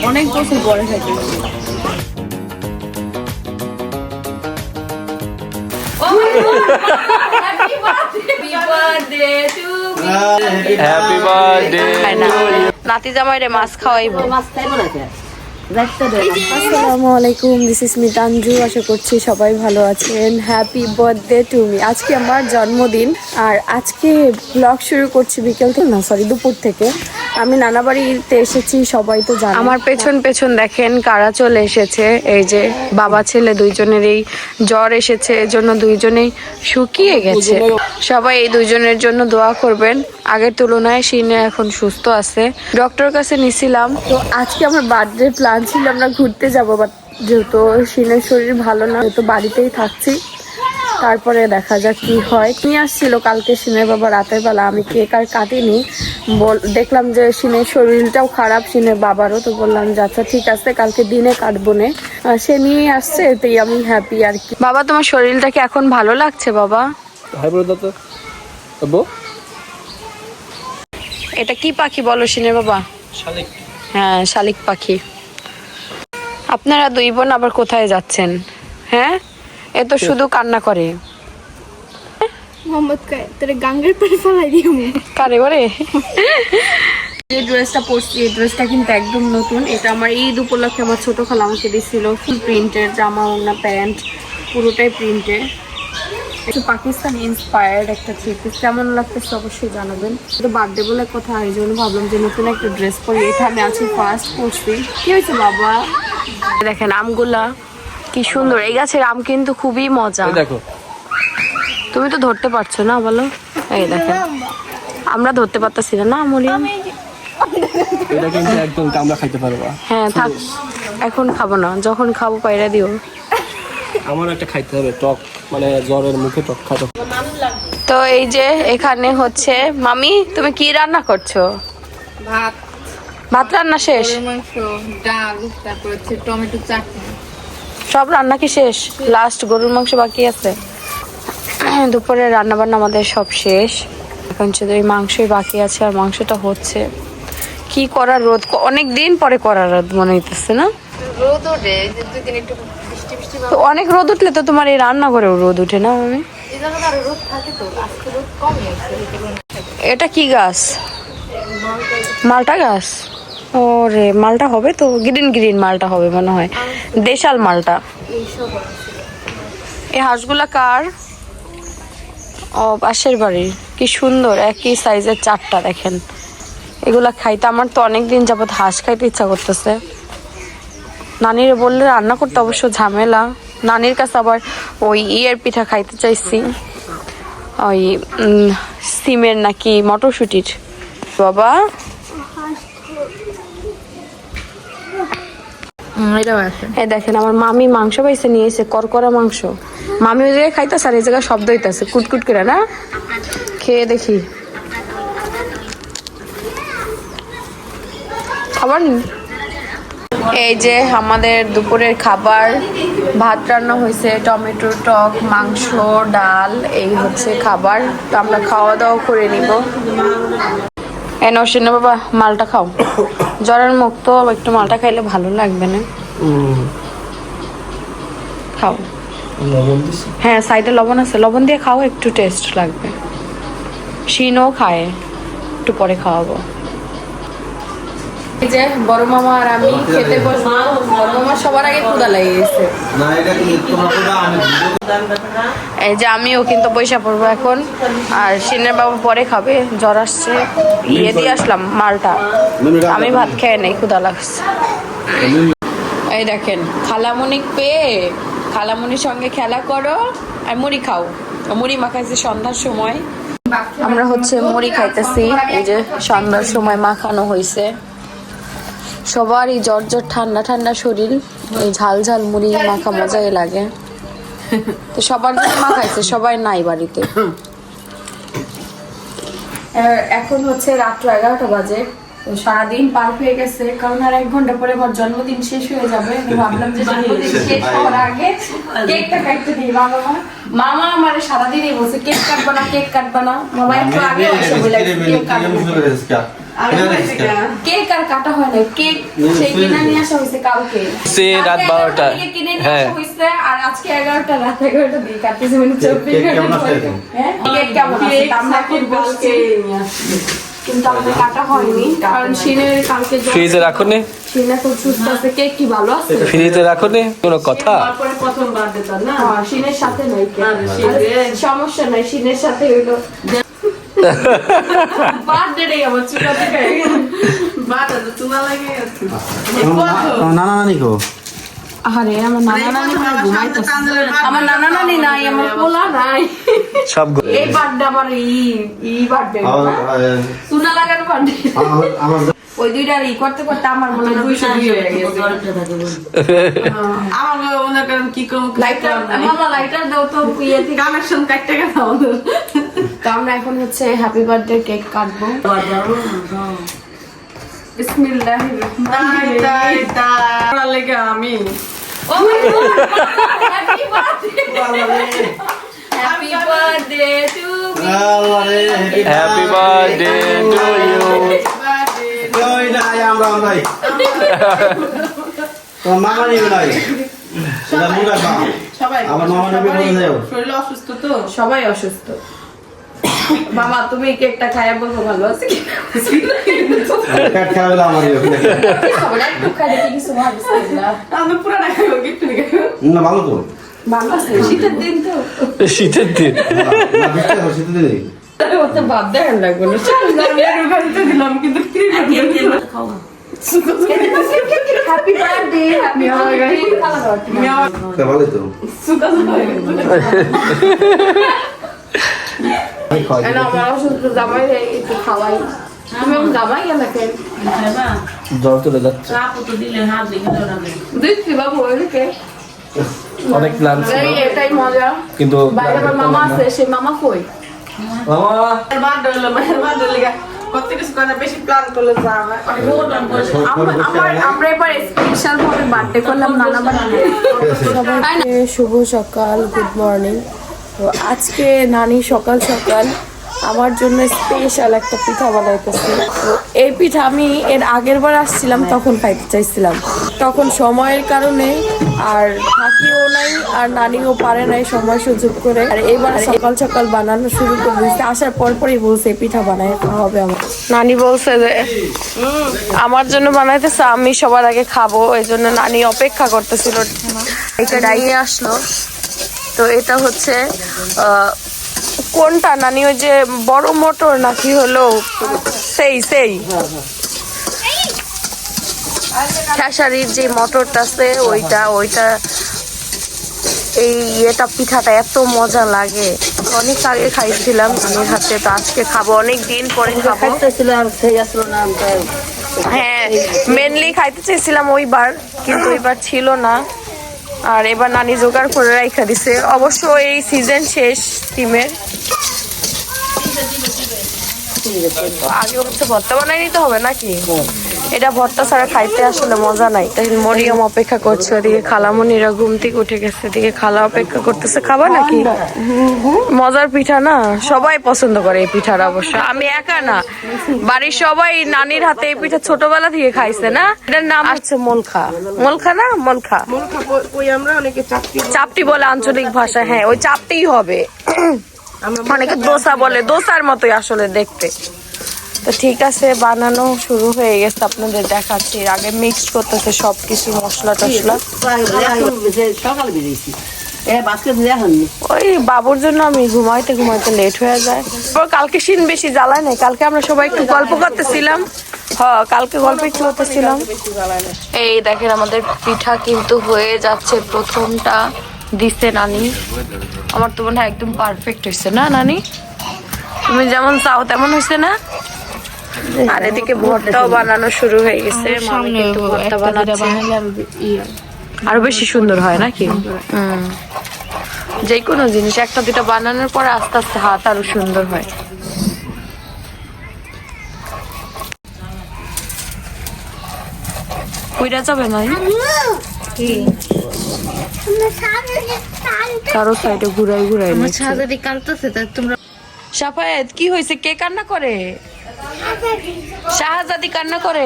অনেক বছর পরে খাইতে। Happy birthday. নাতি জামাইরে মাছ খাওয়াইবো। আসসালামু আলাইকুম, দিস ইজ মিতাঞ্জু। আশা করছি সবাই ভালো আছেন। Happy birthday to me. আজকে আমার জন্মদিন, আর আজকে ব্লগ শুরু করছি বিকেল থেকে, না সরি দুপুর থেকে। আমি নানা বাড়িতে এসেছি, সবাই তো জানে। আমার পেছন পেছন দেখেন কারা চলে এসেছে। এই যে বাবা ছেলে দুইজনেরই জ্বর এসেছে, এজন্য দুইজনেই শুকিয়ে গেছে। সবাই এই দুইজনের জন্য দোয়া করবেন। আগের তুলনায় সিনে এখন সুস্থ আছে, ডক্টর কাছে নিছিলাম। তো আজকে আমার বার্থডে প্ল্যান ছিল আমরা ঘুরতে যাবো, বাট যেহেতু সিনের শরীর ভালো না, তো বাড়িতেই থাকছি। তারপরে দেখা যাক কি হয়। নিয়ে আসছিল কালকে সিনের বাবা রাতের বেলা, আমি কেক আর কাটিনি। দেখলাম যে সিনের শরীরটাও খারাপ, সিনের বাবারও। তো বললাম যে আচ্ছা ঠিক আছে, কালকে দিনে কাটবো না। সে নিয়ে আসছে, এতেই আমি হ্যাপি আর কি। বাবা, তোমার শরীরটা কি এখন ভালো লাগছে বাবা? এটা কি পাখি বলো সিনের বাবা? শালিক। হ্যাঁ, শালিক পাখি। আপনারা দুই বোন আবার কোথায় যাচ্ছেন? হ্যাঁ, এ তো শুধু কান্না করে। মোহাম্মদ তোর গাঙ্গের পরে ফেলাই দিও কারে করে। যে ড্রেসটা পরছি, এই ড্রেসটা কিন্তু একদম নতুন। এটা আমার ঈদ উপলক্ষে আমার ছোট খালা আমাকে দিছিল। ফুল প্রিন্টের জামা, ওড়না, প্যান্ট পুরোটাই প্রিন্টে। একটু পাকিস্তানি ইন্সপায়ার্ড একটা থ্রি পিস। কেমন লাগতেছে অবশ্যই জানাবেন। তো বার্থডে বলে কথা, এই জন্য ভাবলাম যে নতুন একটা ড্রেস পরি। এটা আমি আজকে ফার্স্ট পরছি। কি হয়েছে বাবা? দেখেন আমগুলা কি সুন্দর। এই গাছের আম কিন্তু খুবই মজা। দেখো, তুমি তো ধরতে পারছো না, বলো। এই দেখেন, আমরা ধরতে পারতেছি না মরিয়ম। এটা কিন্তু একদম কামড়া খাইতে পারবা। হ্যাঁ থাক, এখন খাবো না, যখন খাবো পায়রা দিও। আমার একটা খাইতে হবে টক, মানে জ্বরের মুখে টক খাইতে। তো এই যে এখানে হচ্ছে মামি, তুমি কি রান্না করছো? ভাত, ভাত রান্না শেষ? মাংস, ডাল, তারপর হচ্ছে টমেটো চাটনি। সব রান্না কি শেষ? লাস্ট গরুর মাংস বাকি আছে। দুপুরে রান্না বান্না আমাদের সব শেষ, এখন শুধু এই মাংসই বাকি আছে। আর মাংসটা হচ্ছে কি করার, রোদ অনেক দিন পরে করার রোদ মনে হইতেছে না? রোদ ওঠে, দুই দিন একটু বৃষ্টি বৃষ্টি। তো অনেক রোদ উঠলে তো তোমার এই রান্না করেও রোদ উঠে না মামি? এই জায়গাটা আরো রোদ থাকে তো, আজকে রোদ কমই আছে। এটা কি গাছ? মালটা গাছ। ও রে, মালটা হবে তো, গ্রিন গ্রিন মালটা হবে মনে হয়, দেশাল মালটা। এই হাঁসগুলা কার? ও পাশের বাড়ির। কি সুন্দর, একই সাইজের চারটা। দেখেন এগুলা খাইতে আমার তো অনেকদিন যাবত হাঁস খাইতে ইচ্ছা করতেছে। নানির বললে রান্না করতে অবশ্য ঝামেলা। নানির কাছে আবার ওই ইয়ের পিঠা খাইতে চাইছি, ওই সিমের নাকি মটরশুটির। বাবা এই দেখেন, আমার মামি মাংস পাইছে, নিয়ে এসে করকরা মাংস। মামি ওই জায়গায় খাইতেছে, আর এই জায়গায় শব্দ হইতেছে কুটকুট করে। না খেয়ে দেখি, খাবার নি। এই যে আমাদের দুপুরের খাবার, ভাত রান্না হয়েছে, টমেটো টক, মাংস, ডাল, এই হচ্ছে খাবার। তো আমরা খাওয়া দাওয়া করে নিব। নসিনা বাবা, মালটা খাও, জ্বরের মুখ তো, একটু মালটা খাইলে ভালো লাগবে না? খাও। হ্যাঁ সাইডে লবণ আছে, লবণ দিয়ে খাও, একটু টেস্ট লাগবে। শিনও খায়, একটু পরে খাওয়াবো। এই যে বড় মামা আর আমি খেতে বসবো। বড় মামা সবার আগে ক্ষুধা লেগে গেছে। এই যে আমিও কিন্তু পয়সা পড়বো এখন, আর সিনের বাবু পরে খাবে। জ্বর আসছে, ইয়ে দিয়ে আসলাম মালটা। আমি ভাত খেয়ে নেই, ক্ষুধা লাগছে। এই দেখেন খালামণি পেয়ে, খালামণির সঙ্গে খেলা করো আর মুড়ি খাও। মুড়ি মাখাইছে সন্ধ্যার সময়। আমরা হচ্ছে মুড়ি খাইতেছি। এই যে সন্ধ্যার সময় মাখানো হয়েছে। সবারই জ্বর জ্বর, ঠান্ডা ঠান্ডা শরীর, এই ঝাল ঝাল মুড়ি মাখা মজাই লাগে। তো সবার জন্য মাখাইছে, সবাই নাই বাড়িতে। এখন হচ্ছে রাত্র 11টা বাজে। তো সারাদিন পার হয়ে গেছে, কারণ আর 1 ঘন্টা পরে আমার জন্মদিন শেষ হয়ে যাবে। ভাবলাম যে জন্মদিন শেষ হওয়ার আগে কেকটা কাটতে দিই। মামা আমার সারাদিনই বলছে কেক কাটবা না, কেক কাটবা না। মামা একটু আগে এসে বলে কেক কাটবো। কেক আর কাটা হয় না, কেক সেই কিনে নিয়ে আসা হয়েছে কালকে। সে রাত 12টা। কিনে নিয়ে হ্যাঁ। আসা হয়েছে আর আজকে 11টা রাত 11টা দিয়ে কাটতেছে মানে 24 ঘন্টা পরে। হ্যাঁ কেক কেমন আছে আমরা এখন বসছি কিন্তু আমাদের কাটা হয়নি কারণ শিনের কালকে ফ্রিজে রাখো নি, শিনা খুব সুস্থ আছে। কেক কি ভালো আছে? ফ্রিজে রাখো নি, কোনো কথা? প্রথমবার দিতাম না হ্যাঁ শিনের সাথে নয় কেক। সমস্যা নাই, শিনের সাথে হইলো বার্থডে আমার চুলা থেকে বাটা তো তোমার লাগে নানা নানি গো আরে আমার নানা নানি মানে ঘুমাইতেছে। আমার নানা নানি নাই, আমার পোলা নাই। সব এই বার্থডে আমার বার্থডে চুনা লাগানো বার্থডে। আমার ওই দুইটার করতে করতে আমার মনে হয় 202 হয়ে গেছে। আমার মনে করেন কি কম লাইটার মামা লাইটার দাও তো ইয়ে থেকে। কানেকশন কাটতে গেছে আমাদের তো আমরা এখন হচ্ছে হ্যাপি বার্থডে কেক কাটবো। বিসমিল্লাহির রহমানির রহিম। তাই লেগে আমি Oh my God! Happy birthday! Happy birthday to me! Happy birthday to you. ওই না আমরা আমরাই তোমার মামা নিবে নাই সেটা মুগা পা সবাই আবার মামা নেবে বলে যাও শরীর অসুস্থ তো সবাই অসুস্থ। মামা তুমি কেকটা খাইয়া বলবো ভালো আছে কি? কাট খাওয়ালে আমার সবাই একটু খাই দেখি কিছু ভালো বিসমিল্লাহ। আমি পুরো দেখাই গিফট নিয়ে না ভালো তো ভালো আছে শীতের দিন তো। শীতের দিন না বিস্তার হচ্ছে তো নেই ওতে ভাব দেখেন লাগবে না। দিলাম কিন্তু হ্যাপি বার্থডে হ্যাপি বার্থডে খালা দাও। তা ভালো তো আমি খাই এনা আমার অসুস্থ জামাই একটু খাওয়াই। তুমি এখন জামাই গেলে কেন? জ্বর তুলে যাচ্ছে, দিচ্ছি বাবু ওইদিকে। অনেক প্ল্যান ছিল এটাই মজা। কিন্তু বাইরে আমার মামা আছে, সে মামা কই? মামা মায়ের বার্থডে লেগে কত কিছু কথা বেশি প্ল্যান করলে যা হয় আমরা এবার স্পেশাল ভাবে বার্থডে করলাম নানা বাড়িতে। সবাইকে শুভ সকাল, গুড মর্নিং। তো আজকে নানি সকাল সকাল আমার জন্য স্পেশাল একটা পিঠা বানাইতেছে। তো এই পিঠা আমি এর আগের বার আসছিলাম তখন খাইতে চাইছিলাম, তখন সময়ের কারণে আর থাকিও নাই আর নানিও পারে নাই সময় সুযোগ করে। আর এবার সকাল সকাল বানানো শুরু করে দিয়েছে, আসার পরই বলছে পিঠা বানাই হবে আমার। নানি বলছে যে আমার জন্য বানাইতেছে, আমি সবার আগে খাবো, এই জন্য নানি অপেক্ষা করতেছিল। এটা ডাইয়ে আসলো। তো এটা হচ্ছে কোনটা নানি, ওই যে বড় মোটর নাকি হলো সেই খেসারির যে মোটরটা আছে ওইটা এই এটা পিঠাটা এত মজা লাগে। অনেক আগে খাইছিলাম নানির হাতে, তো আজকে খাবো, অনেক দিন পরে খাবো। হ্যাঁ মেনলি খাইতে চাইছিলাম ওইবার, কিন্তু ওইবার ছিল না। আর এবার নানি জোগাড় করে রাখা দিছে। অবশ্য এই সিজন শেষ সিমের, আগে হচ্ছে ভর্তা বানাই নিতে হবে নাকি? এটা ভর্তা ছাড়া খাইতে আসলে মজা নাই। তাই মরিয়ম অপেক্ষা করছে, ওদিকে খালামণিরা ঘুম থেকে উঠে গেছে, এদিকে খালা অপেক্ষা করতেছে। খাবা নাকি? মজার পিঠা না, সবাই পছন্দ করে এই পিঠার। অবশ্য আমি একা না, বাড়ির সবাই নানির হাতে এই পিঠা ছোটবেলা থেকে খাইছে না। এটার নাম হচ্ছে মলখা না মলখা ওই আমরা অনেকে চাকরি চাপটি বলে আঞ্চলিক ভাষায়। হ্যাঁ ওই চাপটিই হবে। অনেকে দোসা বলে, দোসার মতোই আসলে দেখতে। তো ঠিক আছে, বানানো শুরু হয়ে গেছে, আপনাদের দেখাচ্ছি। আগে মিক্স করতেছে সবকিছু, মশলা টসলা। ওই বাবুর জন্য আমি ঘুমাইতে লেট হয়ে যায়। কালকে শিন বেশি জ্বালায় নাই, কালকে আমরা সবাই একটু গল্প করতেছিলাম। কালকে গল্প একটু করতেছিলাম। এই দেখেন আমাদের পিঠা কিন্তু হয়ে যাচ্ছে। প্রথমটা দিছে নানি, আমার তো মনে হয় একদম পারফেক্ট হয়েছে না নানি? তুমি যেমন চাও তেমন হয়েছে না? আর এদিকে ভর্তাও বানানো শুরু হয়ে গেছে। মামি কিন্তু ভর্তা বানাচ্ছে, আরো বেশি সুন্দর হয় নাকি? যে কোনো জিনিস একটা দুটা বানানোর পরে আস্তে আস্তে হাত আরো সুন্দর হয়। কইরা যাবে না কারো সাইডে ঘুরাই ছাদে কাটতেছে তা তোমরা সাফায়েত কি হয়েছে? কে কান্না করে? শাহজাদি কান্না করে।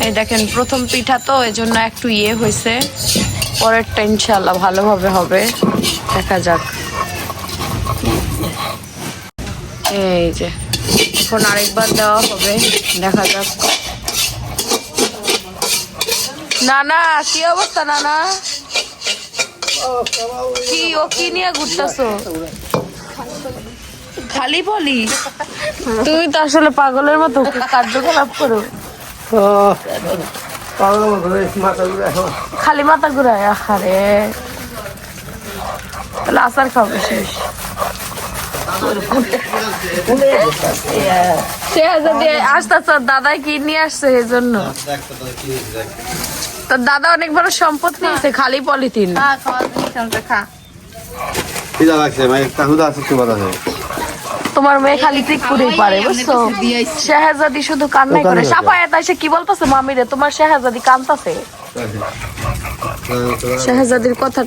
এই দেখেন প্রথম পিঠা তো এজন্য একটু হয়েছে, পরেরটা ইনশাল্লাহ ভালোভাবে হবে, দেখা যাক। এই যে এখন আরেকবার দেওয়া হবে, দেখা যাক। নানা কি অবস্থা নানা? কি ও কি নিয়ে ঘুরতেছো? খালি বলি তুমি তো আসলে পাগলের মতো কার্যকলাপ করো, খালি মাথা ঘুরায়। আরে তাহলে আচার খাবে শেষ। আসতে দাদাই কি নিয়ে আসছে এই জন্য, তোর দাদা অনেক বড় সম্পদ নিয়েছে, খালি পলিথিন। তোমার মেয়ে খালি ঠিক করেই পারে, বুঝছো? শাহজাদি শুধু কান্নাই করে। সাফায়াত এসে কি বলতেছে মামিরে, তোমার শাহজাদি কান্দাছে। শাহজাদির কথা,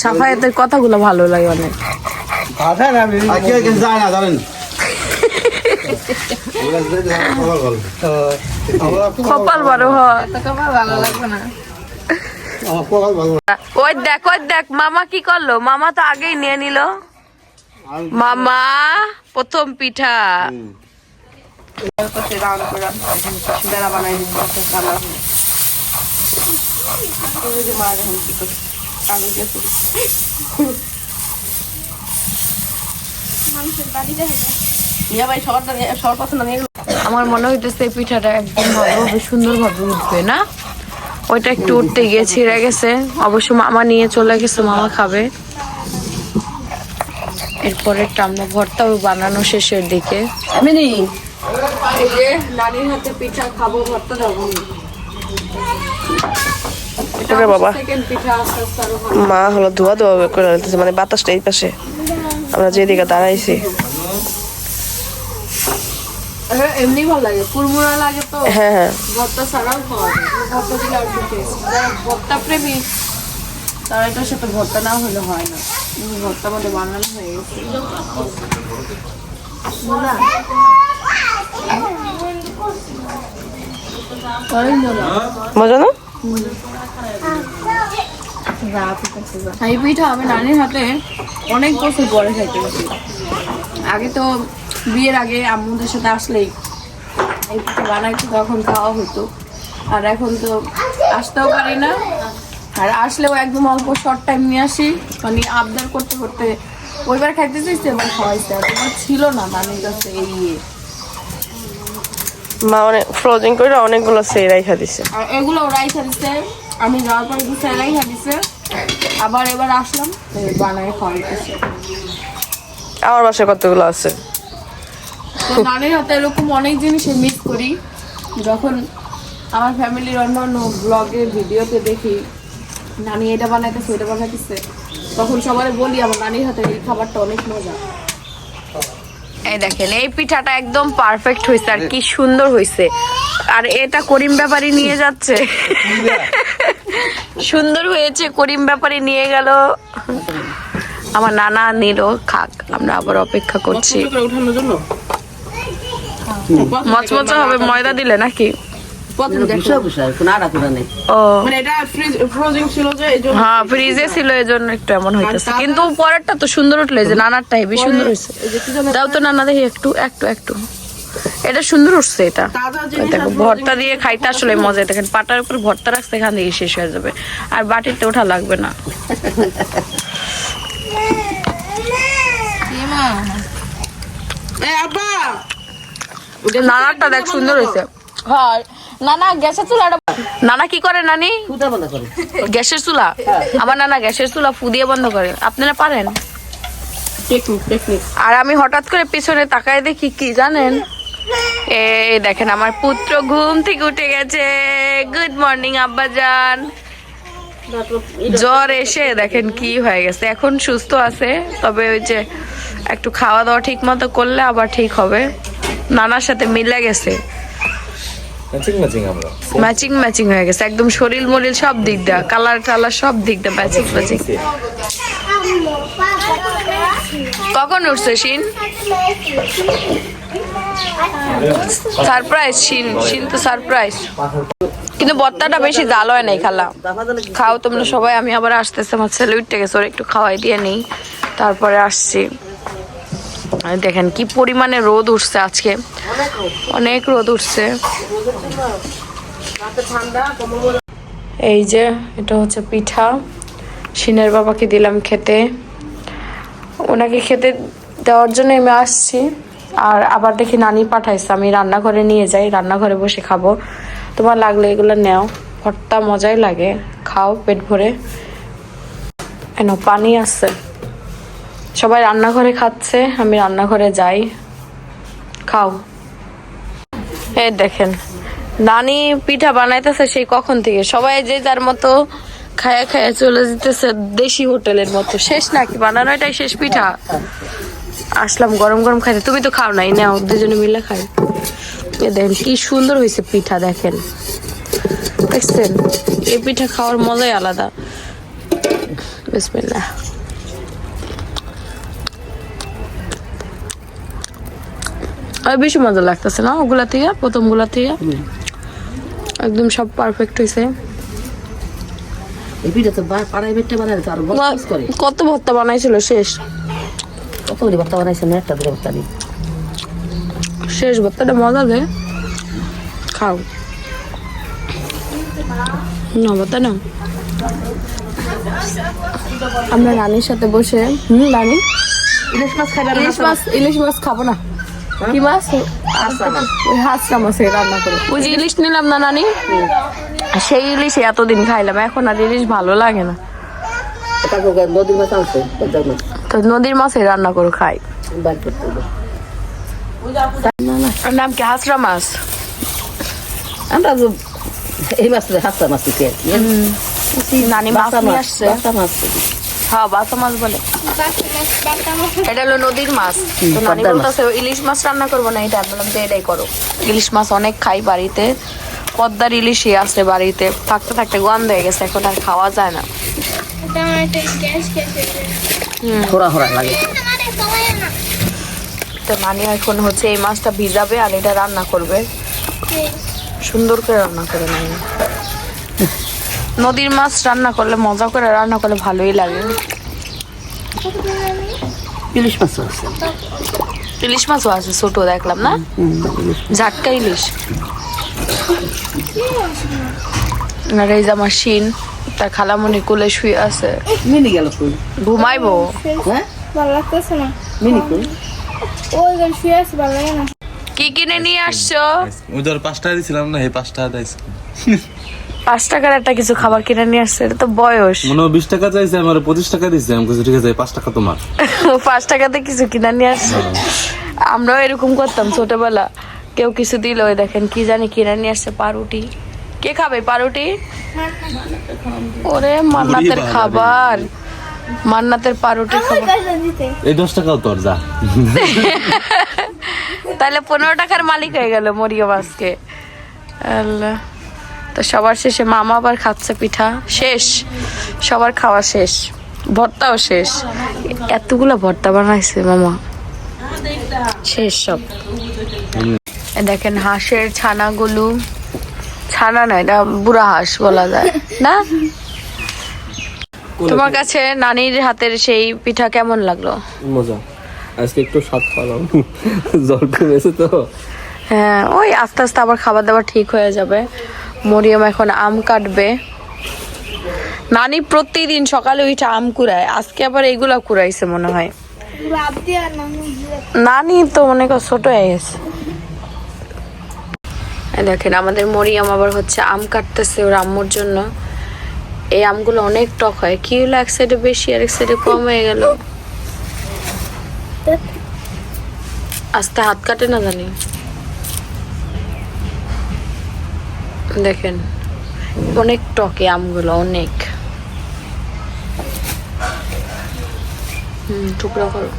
সাফায়াতের কথাগুলো ভালো লাগে অনেক। কপাল বড় হয়। ওই দেখ ওই দেখ মামা কি করলো, মামা তো আগেই নিয়ে নিল। মামা প্রথম পিঠা। আমার মনে হইতেছে এই পিঠাটা একদম ভালোভাবে সুন্দরভাবে উঠবে না, ওইটা একটু উঠতে গিয়ে ছিঁড়ে গেছে। অবশ্য মামা নিয়ে চলে গেছে, মামা খাবে। এরপরে টামনা ভর্তাও বানানো শেষের দিকে। এই যে নানির হাতে পিঠা খাবো, ভর্তা দেবো। মা হলো ধোয়া ধোয়া করে দিতেছে, মানে বাতাসটা এই পাশে, আমরা যেদিকে দাঁড়াইছি। এমনি ভালো লাগে, কুড়মুড়া লাগে তো। হ্যাঁ হ্যাঁ, ভর্তা ছাড়াও খাওয়া যায়, ভর্তা দিলে আর কি টেস্ট। ভর্তা প্রেমী তার এটার সাথে ভর্তা না হলে হয় না। ভর্তা মধ্যে বানানো হয়ে গেছে। মজা না? এই পিঠা আমি নানির হাতে অনেক বছর পরে খাইতে গেছি। আগে তো বিয়ের আগে আম্মুদের সাথে আসলেই এই পিঠা বানাইতো, তখন খাওয়া হতো। আর এখন তো আসতেও পারি না, আর আসলেও একদম অল্প শর্ট টাইম নিয়ে আসি, মানে আবদার করতে করতে ওইবার খাইতে চাইছে, এবার খাওয়াইছে। আর এবার ছিল না নানির কাছে এই মা অনেক ফ্রোজিং করে অনেকগুলো সেই রাইখা দিছে। আর এগুলো রাইখা দিছে, আমি যাওয়ার পরে গুছাই রাইখা দিছে। আবার এবার আসলাম বানায় খাওয়াইতেছে। আমার বাসায় কতগুলো আছে। তো নানির হাতে এরকম অনেক জিনিস মিস করি। যখন আমার ফ্যামিলির অন্যান্য ব্লগে ভিডিওতে দেখি নানি এটা বানাইতেছে ওটা বানাইতেছে, তখন সবাই বলি আমার নানির হাতে এই খাবারটা অনেক মজা। এই দেখেন এই পিঠাটা একদম পারফেক্ট হয়েছে, আর কি সুন্দর হয়েছে। আর এটা করিম ব্যাপারী নিয়ে যাচ্ছে, সুন্দর হয়েছে। করিম ব্যাপারী নিয়ে গেল, আমার নানা নিল, খাক। আমরা আবার অপেক্ষা করছি। মচমচা হবে ময়দা দিলে নাকি? হ্যাঁ ফ্রিজে ছিল এজন্য একটু এমন হইতেছে, কিন্তু পরেরটা তো সুন্দর উঠলো। যে নানারটা হেবি সুন্দর হয়েছে। দাও তো নানা দেখি একটু একটু একটু। এটা সুন্দর উঠছে। এটা দেখো ভর্তা দিয়ে খাইতে আসলে মজা। দেখেন পাটার উপর ভর্তা রাখছে, এখান থেকে শেষ হয়ে যাবে, আর বাটিতে ওঠা লাগবে না। নানারটা দেখ সুন্দর হয়েছে। হ্যাঁ নানা গ্যাসের চুলাটা, নানা কি করে নানি? গ্যাসের চুলা। আমার নানা গ্যাসের চুলা ফু দিয়ে বন্ধ করে। আপনারা পারেন? আর আমি হঠাৎ করে পিছনে তাকায় দেখি কি জানেন, এই দেখেন আমার পুত্র ঘুম থেকে উঠে গেছে। গুড মর্নিং আব্বাজান। জ্বর এসে দেখেন কি হয়ে গেছে, এখন সুস্থ আছে, তবে ওই যে একটু খাওয়া দাওয়া ঠিক মতো করলে আবার ঠিক হবে। নানার সাথে মিলে গেছে, ম্যাচিং ম্যাচিং হয়ে গেছে একদম। শরীর মরিল সব দিক দিয়ে, কালার টালার সব দিক দিয়ে ম্যাচিং ম্যাচিং। কখন উঠছে শিন? সারপ্রাইজ শিন তো সারপ্রাইজ, কিন্তু ভর্তাটা বেশি জাল হয় নাই। খাও তোমরা সবাই, আমি আবার আসতেছে, আমার ছেলে উঠতে গেছে, ওর একটু খাওয়াই দিয়ে নেই, তারপরে আসছি। দেখেন কি পরিমাণে রোদ উঠছে আজকে, অনেক রোদ উঠছে। এই যে এটা হচ্ছে পিঠা, শিনের বাবাকে দিলাম খেতে, ওনাকে খেতে দেওয়ার জন্য আমি আসছি। আর আবার দেখি নানি পাঠাইছে, আমি রান্নাঘরে নিয়ে যাই, রান্নাঘরে বসে খাবো। তোমার লাগলে এগুলো নেও, ভর্তা মজাই লাগে, খাও পেট ভরে। এনো পানি আছে, সবাই রান্নাঘরে খাচ্ছে, আমি রান্নাঘরে যাই, খাও। এই দেখেন নানি পিঠা বানাইতেছে সেই কখন থেকে, সবাই যে যার মতো খায়া খায়া চলে যেতেছে দেশি হোটেলের মতো। শেষ নাকি বানানো, এটাই শেষ পিঠা। আসলাম গরম গরম খাইতে, তুমি তো খাও নাই, নাও দুজনে মিলে খাই। এ দেখেন কি সুন্দর হয়েছে পিঠা, দেখেন দেখছেন, এই পিঠা খাওয়ার মজাই আলাদা। বিসমিল্লাহ। আর বেশি মজা লাগতেছে না ওগুলা থেকে, প্রথম গুলা থেকে একদম সব পারফেক্ট হয়েছে। কত ভর্তা বানাইছিল, শেষ শেষ ভর্তাটা মজা দেয়, খাও না ভর্তা না। আমরা রানীর সাথে বসে রানী ইলিশ মাছ খাবো না, কি মাছ, ওই হাঁসটা মাছে রান্না করে, ওই যে ইলিশ নিলাম না নানি, সেই ইলিশ এতদিন খাইলাম, এখন আর ইলিশ ভালো লাগে না, তো নদীর মাছে রান্না করে খাই। নাম কি হাঁসরা মাছ, আমরা এই মাছ হাঁসা মাছ নানি মাছ নিয়ে আসছে, হ্যাঁ বাসা মাছ বলে, এটা হলো নদীর মাছ। তো নানি বলতেছে ইলিশ মাছ রান্না করবো না, এটা বললাম যে এটাই করো। ইলিশ মাছ অনেক খাই বাড়িতে, পদ্মার ইলিশই আছে বাড়িতে, থাকতে থাকতে গন্ধ হয়ে গেছে, এখন আর খাওয়া যায় না। তো নানি এখন হচ্ছে এই মাছটা ভিজাবে আর এটা রান্না করবে, সুন্দর করে রান্না করে নানি। নদীর মাছ রান্না করলে, মজা করে রান্না করলে ভালোই লাগে। ইলিশ মাছ আছে, ইলিশ মাছও আছে ছোট, দেখলাম না, ঝাটকা ইলিশ। আর এই যে আমার শিন, তার খালামণি কোলে শুয়ে আছে, মিনি গেল কই, ঘুমাইবো। হ্যাঁ ভালো লাগতেছে না, মিনি কই, ওই গান শুয়ে আছে, ভালো লাগে না। কি কিনে নিয়ে আসছো? ওই ধর 5 টাকা দিছিলাম না, এই 5 টাকা দিয়েছি। 5 টাকার একটা কিছু খাবার কিনে নিয়ে আসছে, এটা তো বয়স। মনে হয় 20 টাকা চাইছে, আমার 25 টাকা দিয়েছে। আমি কিছু ঠিক আছে, 5 টাকা তোমার। 5 টাকাতে কিছু কিনে নিয়ে আসছে। আমরাও এরকম করতাম ছোটবেলা, কেউ কিছু দিল, ওই দেখেন কি জানি কিনে নিয়ে আসছে, পাউরুটি। কে খাবে পাউরুটি? ওরে মান্নাতের খাবার, মান্নাতের পাউরুটি খাবার। এই 10 টাকাও তোর, যা। তাহলে 15 টাকার মালিক হয়ে গেল মরিয়ম আজকে। আল্লাহ। তো সবার শেষে মামা আবার খাচ্ছে পিঠা, শেষ সবার খাওয়া শেষ, ভর্তাও শেষ। এতগুলো ভর্তা বানাইছে মামা, শেষ সব। দেখেন হাঁসের ছানাগুলো, ছানা নয় এটা বুড়া হাঁস বলা যায় না। তোমার কাছে নানির হাতের সেই পিঠা কেমন লাগলো? মজা, আজকে একটু স্বাদ পেলাম, জ্বর কমেছে তো। হ্যাঁ, ওই আস্তে আস্তে আবার খাবার দাবার ঠিক হয়ে যাবে। মরিয়ম এখন আম কাটবে। নানি প্রতিদিন সকালে উঠে আম কুড়ায়, আজকে আবার এগুলা কুড়াইছে মনে হয়। নানি তো মনে কর ছোট হয়ে গেছে। দেখেন আমাদের মরিয়ম আবার হচ্ছে আম কাটতেছে ওর আম্মুর জন্য। এই আমগুলো অনেক টক হয়, কি হলো এক সাইডে বেশি আর এক সাইডে কম হয়ে গেল। আস্তে হাত কাটে না জানি। দেখেন অনেক টকে আমগুলো, অনেক। টুকরা করো।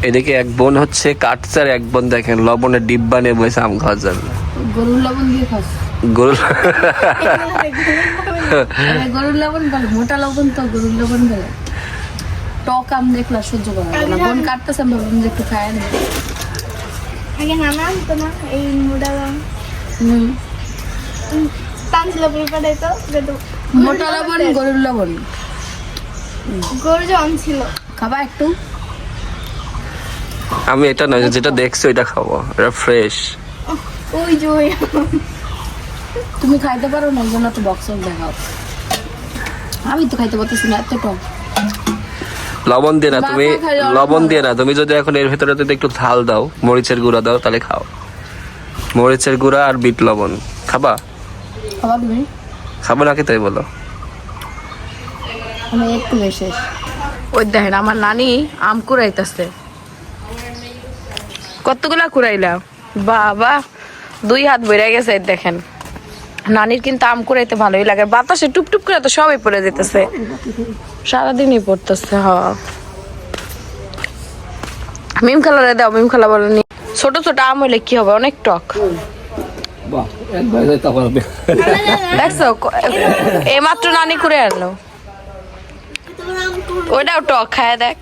এদিকে এক বোন হচ্ছে কাটছে, আর এক বোন দেখেন লবণের ডিব্বা নিয়ে বসে আম খাওয়া যাবে। গরুর লবণ দিয়ে খাস? গরুর গরুর লবণ বল, মোটা লবণ তো গরুর লবণ বলে। টক আম দেখলে আর সহ্য করা যায় না। বোন কাটতেছে, আমি ভাবলাম যে একটু খায় না। আগে নানা আনতো না এই মোটা টানছিল পরিপাড়ে তো মোটা লবণ, গরুর লবণ। গরু যখন ছিল খাবা একটু? আমি এটা নয়, যেটা দেখছি ওইটা খাবো, এটা ফ্রেশ। ওই যে ওই তুমি খাইতে পারো না, এই জন্য তো বক্স দেখাও। আমি তো খাইতে পারতেছি না, এত টক। লবণ দিয়ে না তুমি, বাবা খাইলে অনেক লবণ ভালো। দিয়ে না তুমি, যদি এখন এর ভেতরে যদি একটু ঝাল দাও, মরিচের গুঁড়া দাও, তাহলে খাও। মরিচের গুঁড়া আর বিট লবণ খাবা? খাবা তুমি? খাবো নাকি তাই বলো? আমি একটু বেশি। ওই দেখেন আমার নানি আম কুড়াইতেছে। কতগুলা কুড়াইলা বাবা, 2 হাত ভরে গেছে। দেখেন নানির কিন্তু আম কুড়াইতে ভালোই লাগে। বাতাসে টুপটুপ করে তো সবাই পড়ে যেতেছে, সারাদিনই পড়তেছে। মিম খালারে দাও, মিম খালা বলেনি ছোট ছোট আম হইলে কি হবে, অনেক টক। বাহ, একবার যাই তারপর হবে। দেখছো এই মাত্র নানি করে আনলো, ওইটাও টক, খায় দেখ।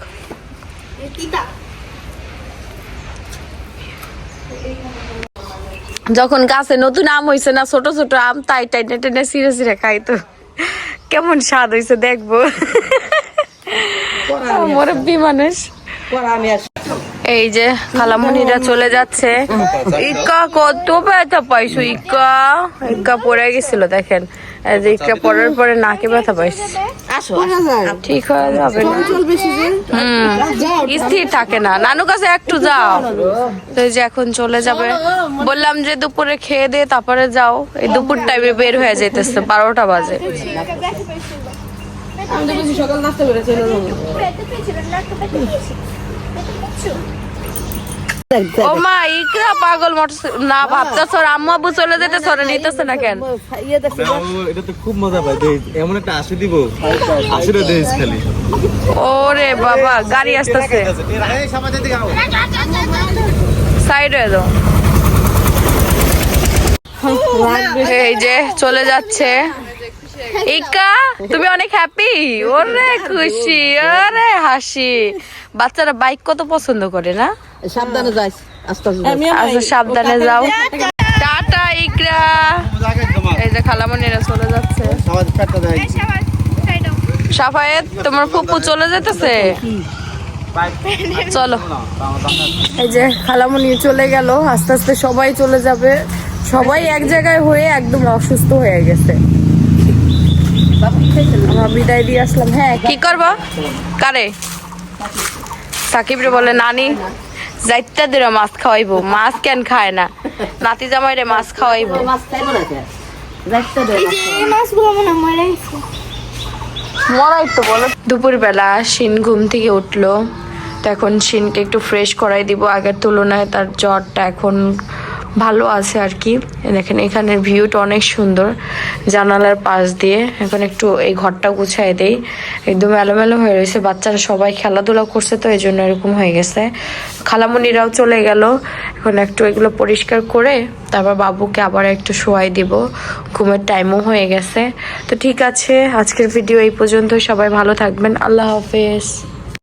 যখন গাছে নতুন আম হইছে না, ছোট ছোট আম, তাই টেনে টেনে ছিঁড়ে ছিঁড়ে খাই, তো কেমন স্বাদ হইছে দেখবো। মুরব্বি মানুষ। এই যে খালামণিরা চলে যাচ্ছে। ইকা কত ব্যথা পাইছো, ইকা ইকা পড়ে গেছিল। দেখেন এই যে ইকা পড়ার পরে নাকে ব্যথা পাইছে। ঠিক হয়ে যাবে না, স্থির থাকে না। নানু কাছে একটু যাও। তো এই যে এখন চলে যাবে, বললাম যে দুপুরে খেয়ে দিয়ে তারপরে যাও। এই দুপুর টাইমে বের হয়ে যাইতেছে, 12টা বাজে। ও মা, ইকরা পাগল না ভাবতেছ আম্মু আব্বু চলে যেতে সরে নিতেছে না কেন? এটা তো খুব মজা পাই, এমন একটা আশি দিব, আশিটা দেশ খালি। ওরে বাবা, গাড়ি আসতেছে, সাইড হয়ে যাও। এই যে চলে যাচ্ছে ইকা, তুমি অনেক হ্যাপি? ওরে খুশি, ওরে হাসি। বাচ্চারা বাইক কত পছন্দ করে না? সাবধানে যাইস, আস্তে আচ্ছা সাবধানে যাও। টাটা ইকরা। এই যে খালামণিরা চলে যাচ্ছে। সাফায়েত, তোমার ফুপু চলে যেতেছে, চলো। এই যে খালামণি চলে গেল, আস্তে আস্তে সবাই চলে যাবে। সবাই এক জায়গায় হয়ে একদম অসুস্থ হয়ে গেছে। আমরা বিদায় দিয়ে আসলাম। হ্যাঁ, কি করবো? কারে? সাকিব রে বলে নানি যাইতে দিরা মাছ খাওয়াইবো। মাছ কেন খায় না? নাতি জামাই রে মাছ খাওয়াইবো। এই যে এই মাছগুলো মনে হয় মরে গেছে। মরাই তো বলো। দুপুরবেলা শিন ঘুম থেকে উঠলো, তো এখন শিনকে একটু ফ্রেশ করাই দিব। আগের তুলনায় তার জ্বরটা এখন ভালো আছে আর কি। দেখেন এখানের ভিউটা অনেক সুন্দর, জানালার পাশ দিয়ে। এখন একটু এই ঘরটা গুছাই দেই, একদম এলোমেলো হয়ে রয়েছে। বাচ্চারা সবাই খেলাধুলা করছে, তো এই জন্য এরকম হয়ে গেছে। খালামণিরাও চলে গেল, এখন একটু এগুলো পরিষ্কার করে তারপর বাবুকে আবার একটু শোয়াই দিব। ঘুমের টাইমও হয়ে গেছে। তো ঠিক আছে, আজকের ভিডিও এই পর্যন্ত। সবাই ভালো থাকবেন, আল্লাহ হাফেজ।